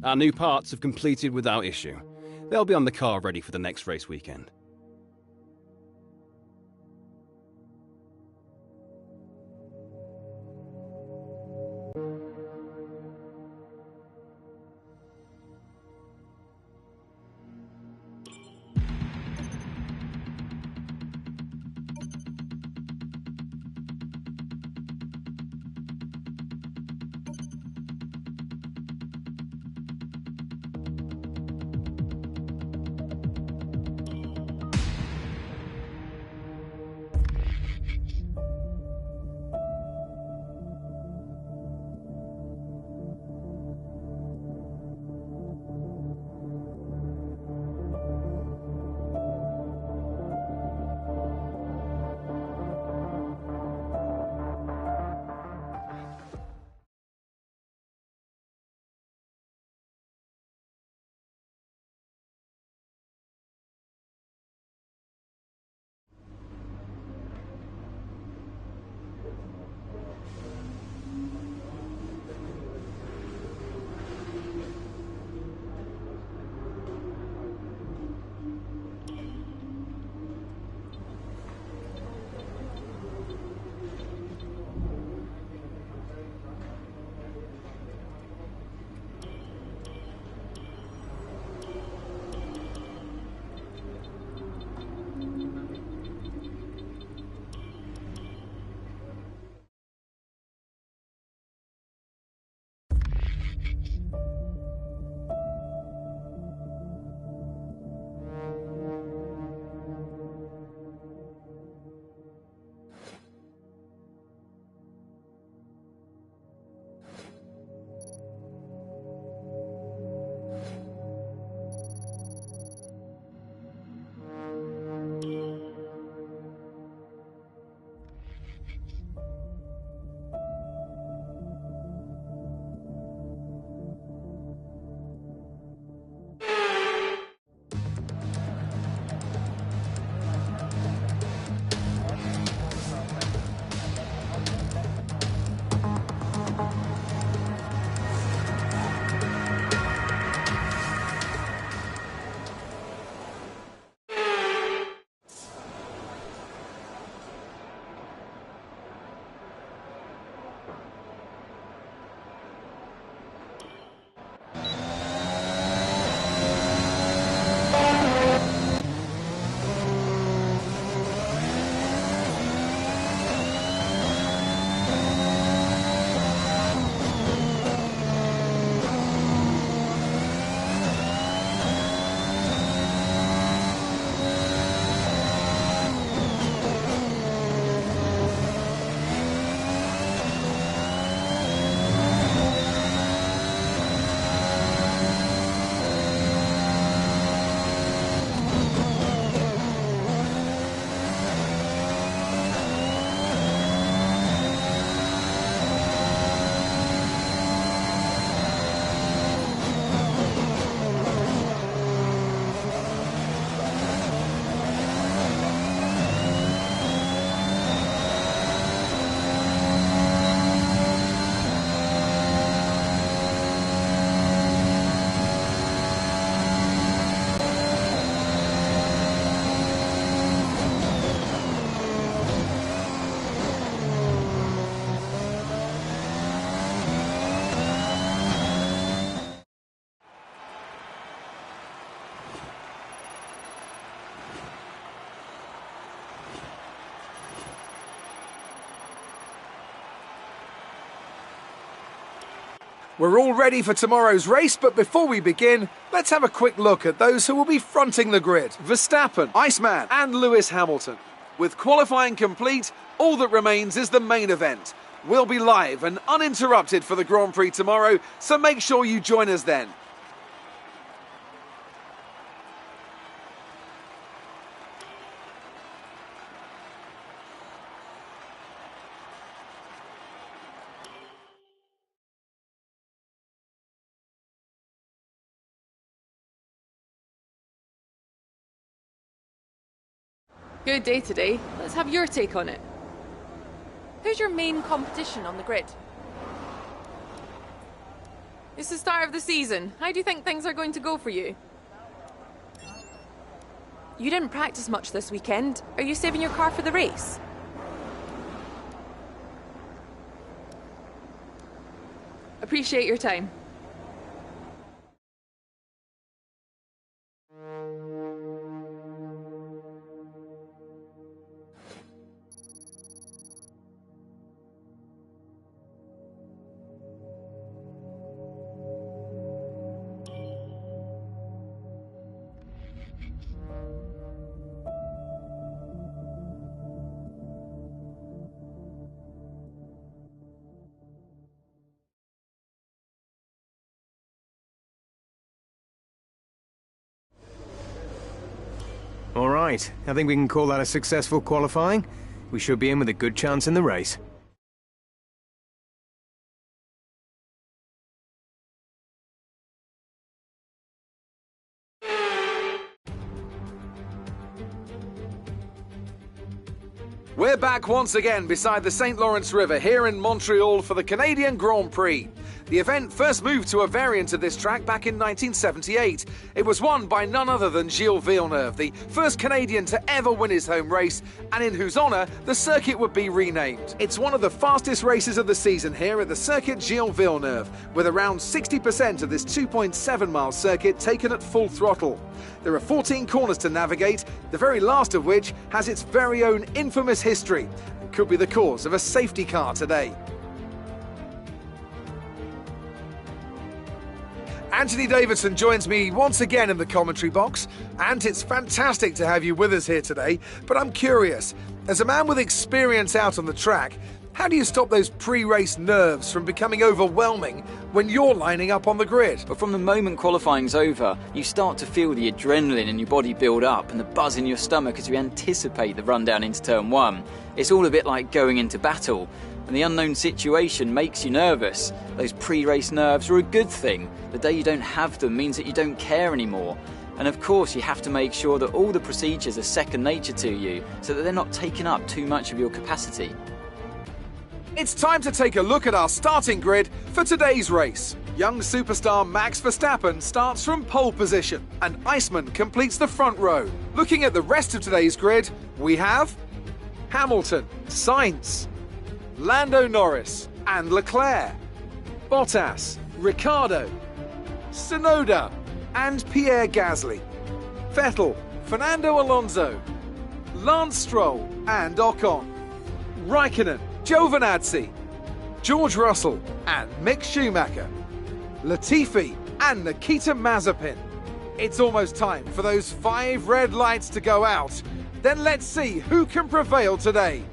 Our new parts have completed without issue. They'll be on the car ready for the next race weekend. We're all ready for tomorrow's race, but before we begin, let's have a quick look at those who will be fronting the grid. Verstappen, Iceman and Lewis Hamilton. With qualifying complete, all that remains is the main event. We'll be live and uninterrupted for the Grand Prix tomorrow, so make sure you join us then. Good day today. Let's have your take on it. Who's your main competition on the grid? It's the start of the season. How do you think things are going to go for you? You didn't practice much this weekend. Are you saving your car for the race? Appreciate your time. All right, I think we can call that a successful qualifying. We should be in with a good chance in the race. We're back once again beside the St. Lawrence River here in Montreal for the Canadian Grand Prix. The event first moved to a variant of this track back in 1978. It was won by none other than Gilles Villeneuve, the first Canadian to ever win his home race, and in whose honour the circuit would be renamed. It's one of the fastest races of the season here at the circuit Gilles Villeneuve, with around 60% of this 2.7-mile circuit taken at full throttle. There are 14 corners to navigate, the very last of which has its very own infamous history and could be the cause of a safety car today. Anthony Davidson joins me once again in the commentary box, and it's fantastic to have you with us here today, but I'm curious, as a man with experience out on the track, how do you stop those pre-race nerves from becoming overwhelming when you're lining up on the grid? But from the moment qualifying's over, you start to feel the adrenaline in your body build up and the buzz in your stomach as you anticipate the run down into turn one. It's all a bit like going into battle, and the unknown situation makes you nervous. Those pre-race nerves are a good thing. The day you don't have them means that you don't care anymore. And of course you have to make sure that all the procedures are second nature to you so that they're not taking up too much of your capacity. It's time to take a look at our starting grid for today's race. Young superstar Max Verstappen starts from pole position, and Iceman completes the front row. Looking at the rest of today's grid, we have Hamilton, Sainz, Lando Norris and Leclerc, Bottas, Ricciardo, Tsunoda and Pierre Gasly, Vettel, Fernando Alonso, Lance Stroll and Ocon, Raikkonen, Giovinazzi, George Russell and Mick Schumacher, Latifi and Nikita Mazepin. It's almost time for those 5 red lights to go out. Then let's see who can prevail today.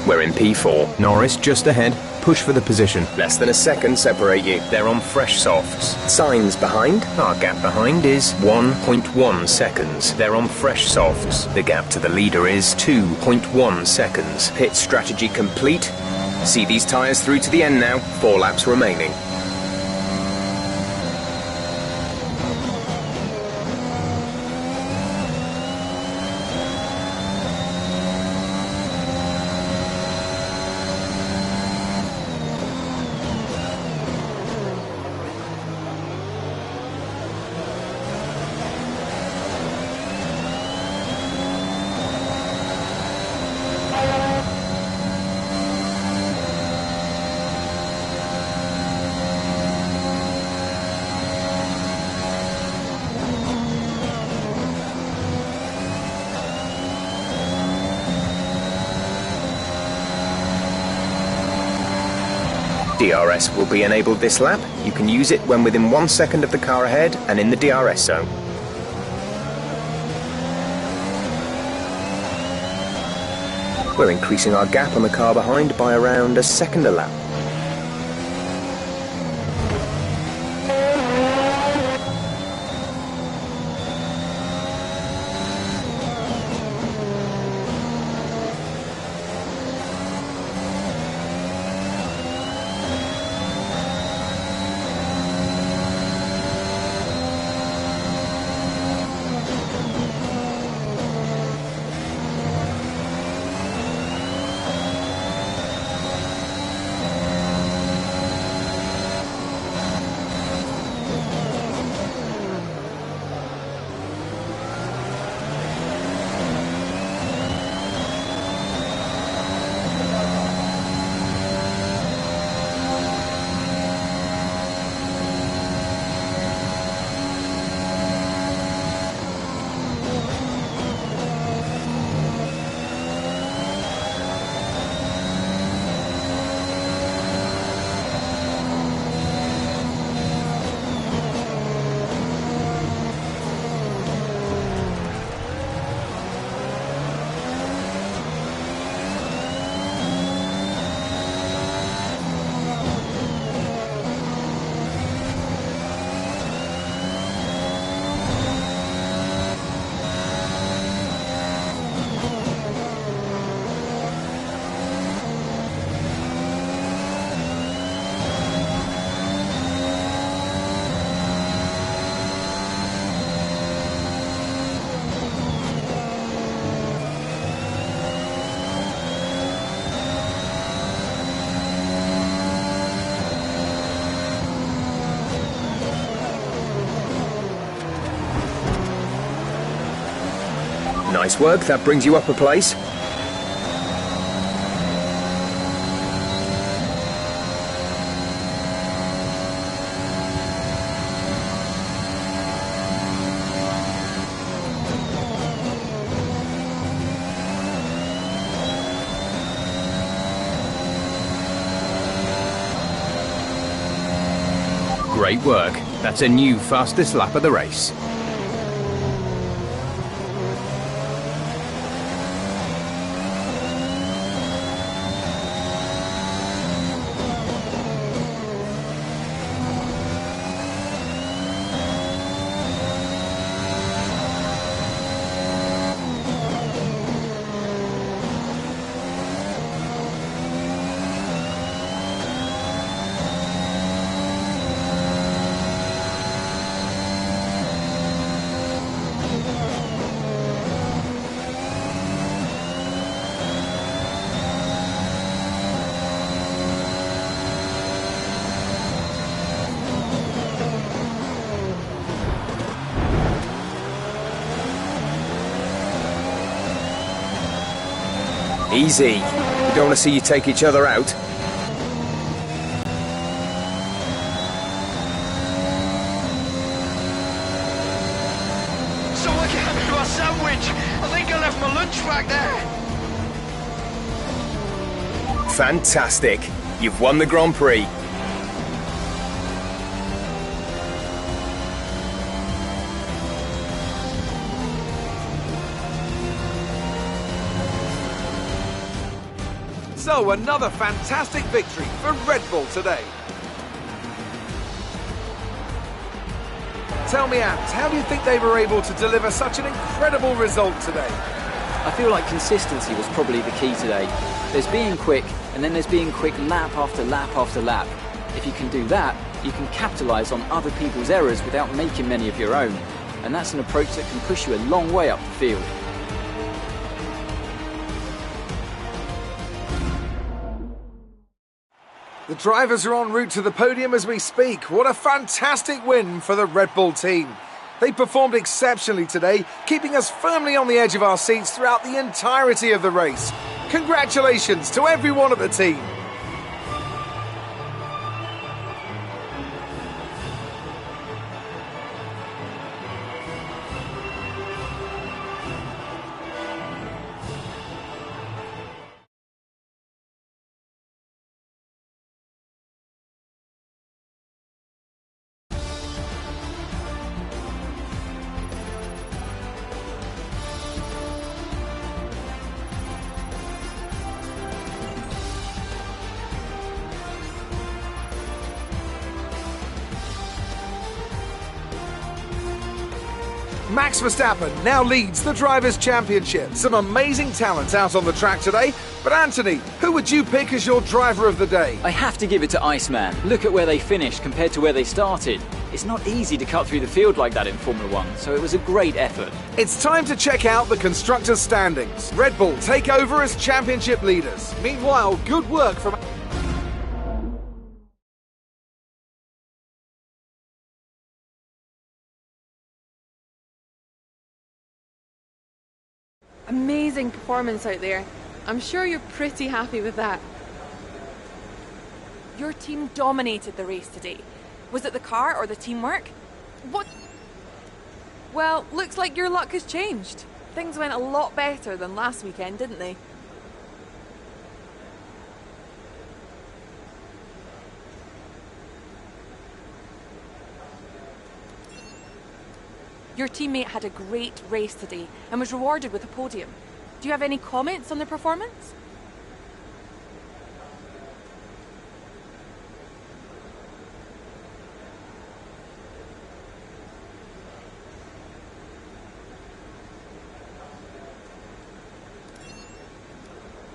We're in P4. Norris, just ahead. Push for the position. Less than a second separate you. They're on fresh softs. Signs behind? Our gap behind is 1.1 seconds. They're on fresh softs. The gap to the leader is 2.1 seconds. Pit strategy complete. See these tyres through to the end now. 4 laps remaining. DRS will be enabled this lap. You can use it when within 1 second of the car ahead and in the DRS zone. We're increasing our gap on the car behind by around a second a lap. Nice work, that brings you up a place. Great work. That's a new fastest lap of the race. Easy. We don't want to see you take each other out. Someone get me my sandwich. I think I left my lunch back there. Fantastic. You've won the Grand Prix. So, another fantastic victory for Red Bull today. Tell me, Ant, how do you think they were able to deliver such an incredible result today? I feel like consistency was probably the key today. There's being quick, and then there's being quick lap after lap after lap. If you can do that, you can capitalise on other people's errors without making many of your own. And that's an approach that can push you a long way up the field. The drivers are en route to the podium as we speak. What a fantastic win for the Red Bull team. They performed exceptionally today, keeping us firmly on the edge of our seats throughout the entirety of the race. Congratulations to everyone at the team. Max Verstappen now leads the Drivers' Championship. Some amazing talent out on the track today. But Anthony, who would you pick as your driver of the day? I have to give it to Iceman. Look at where they finished compared to where they started. It's not easy to cut through the field like that in Formula 1, so it was a great effort. It's time to check out the constructors' standings. Red Bull take over as championship leaders. Meanwhile, good work from... Amazing performance out there. I'm sure you're pretty happy with that. Your team dominated the race today. Was it the car or the teamwork? What? Well, looks like your luck has changed. Things went a lot better than last weekend, didn't they? Your teammate had a great race today and was rewarded with a podium. Do you have any comments on their performance?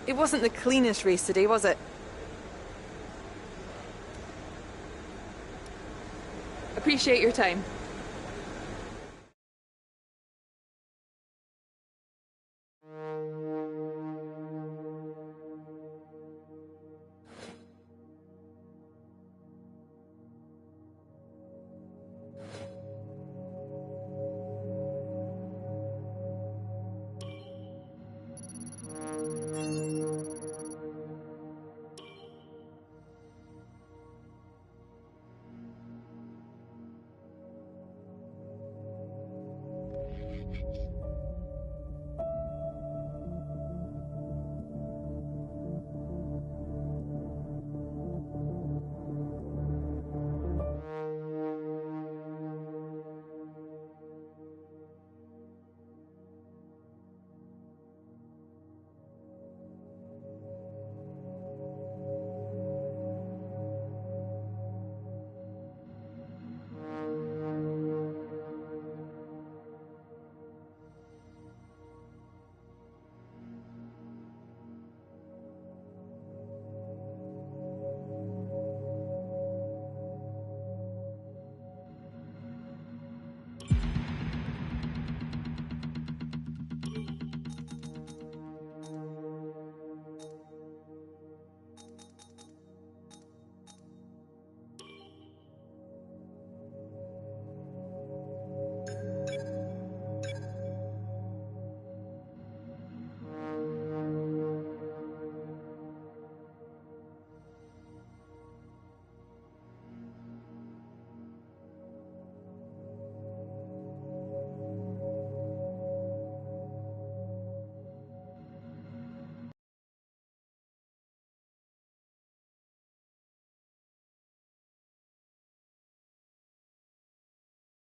It wasn't the cleanest race today, was it? Appreciate your time.